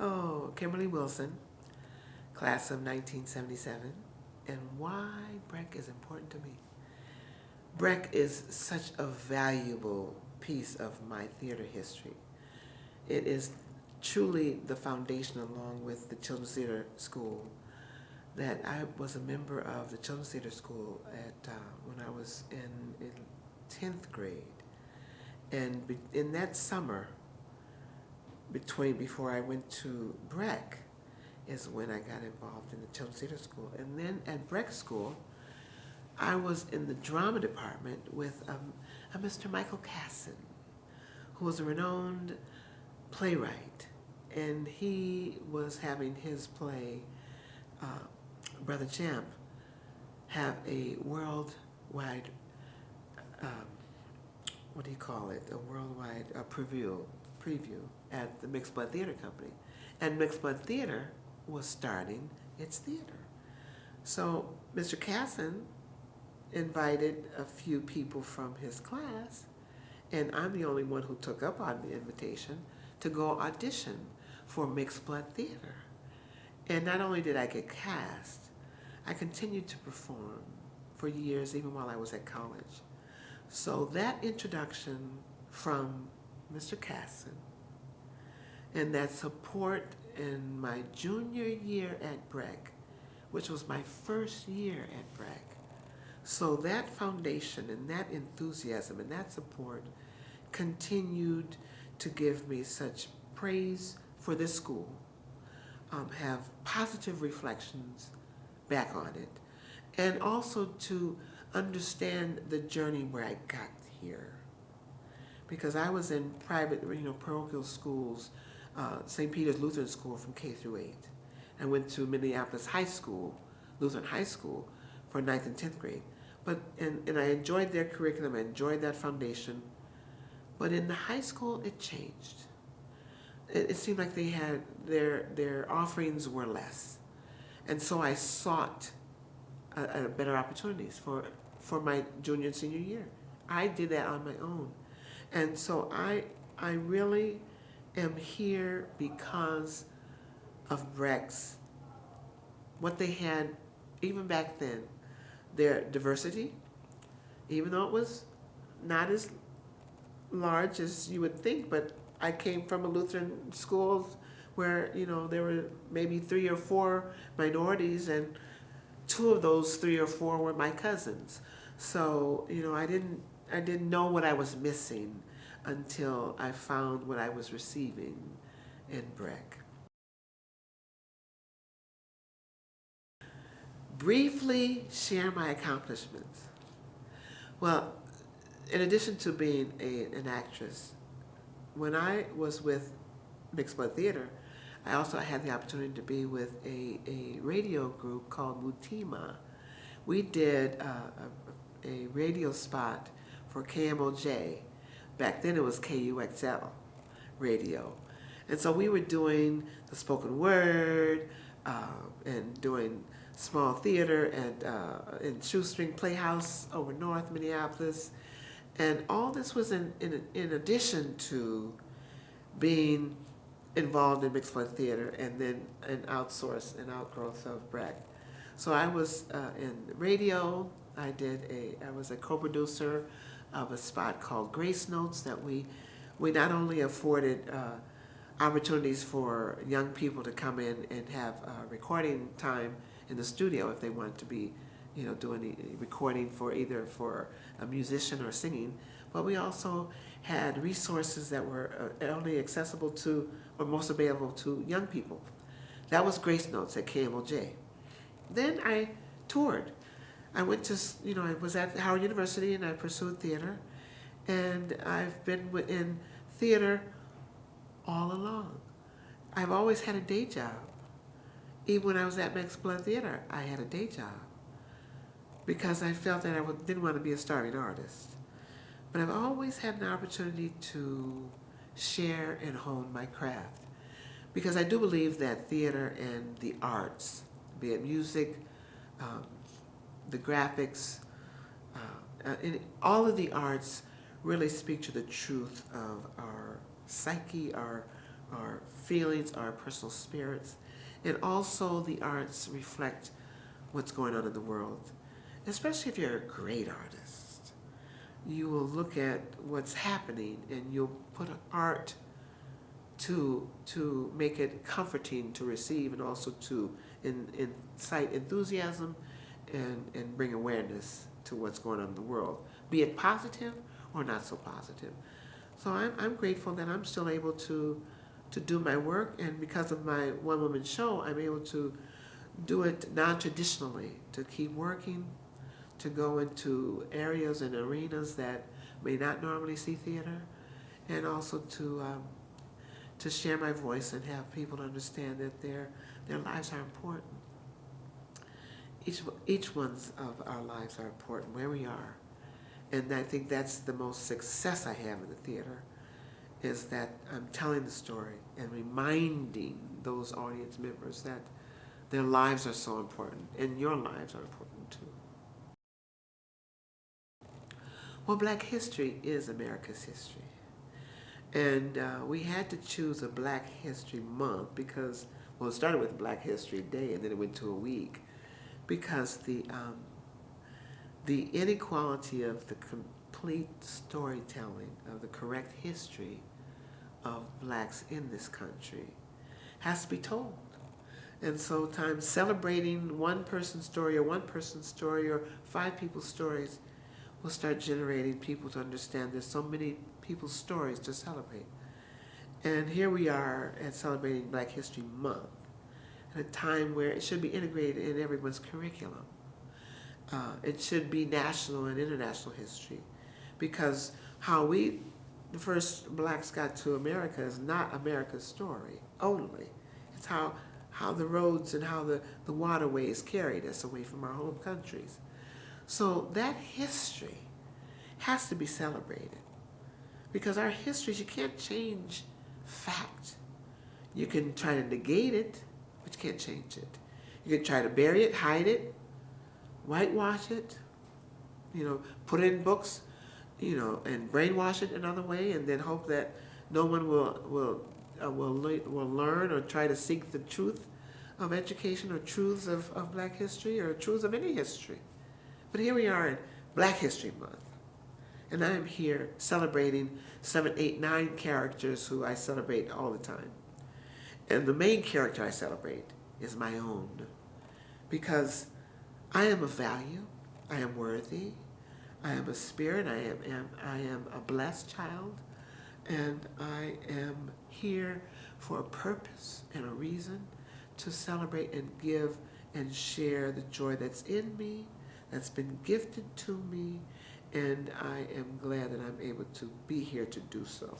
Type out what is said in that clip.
Oh, Kimberly Wilson, class of 1977. And why Breck is important to me. Breck is such a valuable piece of my theater history. It is truly the foundation, along with the Children's Theater School, that I was a member of the Children's Theater School when I was in 10th grade. And in that summer, before I went to Breck, is when I got involved in the Children's Theater School. And then at Breck School, I was in the drama department with a Mr. Michael Casson, who was a renowned playwright. And he was having his play, Brother Champ, have a worldwide, what do you call it, a worldwide preview at the Mixed Blood Theater Company. And Mixed Blood Theater was starting its theater. So Mr. Casson invited a few people from his class, and I'm the only one who took up on the invitation to go audition for Mixed Blood Theater. And not only did I get cast, I continued to perform for years, even while I was at college. So that introduction from Mr. Casson and that support in my junior year at Breck, which was my first year at Breck. So that foundation and that enthusiasm and that support continued to give me such praise for this school, have positive reflections back on it, and also to understand the journey where I got here. Because I was in private, parochial schools, St. Peter's Lutheran School from K through 8. I went to Minneapolis High School, Lutheran High School, for 9th and 10th grade. And I enjoyed their curriculum, I enjoyed that foundation. But in the high school, it changed. It seemed like they had, their offerings were less. And so I sought better opportunities for my junior and senior year. I did that on my own. And so I really am here because of Breck's, what they had even back then, their diversity, even though it was not as large as you would think, but I came from a Lutheran school where, there were maybe 3 or 4 minorities, and 2 of those 3 or 4 were my cousins. So, I didn't know what I was missing until I found what I was receiving in Breck. Briefly share my accomplishments. Well, in addition to being an actress, when I was with Mixed Blood Theater, I also had the opportunity to be with a radio group called Mutima. We did a radio spot for KMOJ. Back then it was KUXL radio. And so we were doing the spoken word and doing small theater and in Shoestring Playhouse over North Minneapolis. And all this was in addition to being involved in Mixed Blood Theater and then an outgrowth of Breck. So I was in radio. I was a co-producer of a spot called Grace Notes that we not only afforded opportunities for young people to come in and have recording time in the studio if they wanted to be, doing the recording either for a musician or singing, but we also had resources that were only accessible to, or most available to, young people. That was Grace Notes at KMOJ. Then I toured. I went to, I was at Howard University and I pursued theater, and I've been in theater all along. I've always had a day job. Even when I was at Mixed Blood Theater, I had a day job because I felt that I didn't want to be a starving artist. But I've always had an opportunity to share and hone my craft, because I do believe that theater and the arts, be it music, the graphics, all of the arts really speak to the truth of our psyche, our our feelings, our personal spirits, and also the arts reflect what's going on in the world. Especially if you're a great artist, you will look at what's happening and you'll put art to make it comforting to receive, and also to incite enthusiasm and bring awareness to what's going on in the world, be it positive or not so positive. So I'm grateful that I'm still able to do my work, and because of my one-woman show, I'm able to do it non-traditionally, to keep working, to go into areas and arenas that may not normally see theater, and also to share my voice and have people understand that their lives are important. Each one's of our lives are important, where we are. And I think that's the most success I have in the theater, is that I'm telling the story and reminding those audience members that their lives are so important, and your lives are important too. Well, Black history is America's history. And we had to choose a Black History Month because, well, it started with Black History Day and then it went to a week, because the inequality of the complete storytelling of the correct history of blacks in this country has to be told. And so times celebrating one person's story or five people's stories will start generating people to understand there's so many people's stories to celebrate. And here we are at celebrating Black History Month at a time where it should be integrated in everyone's curriculum. It should be national and international history, because the first blacks got to America is not America's story only. It's how the roads and how the waterways carried us away from our home countries. So that history has to be celebrated, because our histories, you can't change fact. You can try to negate it, but you can't change it. You can try to bury it, hide it, whitewash it, put it in books, and brainwash it another way, and then hope that no one will learn or try to seek the truth of education or truths of Black history or truths of any history. But here we are in Black History Month, and I am here celebrating 7, 8, 9 characters who I celebrate all the time. And the main character I celebrate is my own, because I am of value, I am worthy, I am a spirit, I am a blessed child, and I am here for a purpose and a reason to celebrate and give and share the joy that's in me, that's been gifted to me, and I am glad that I'm able to be here to do so.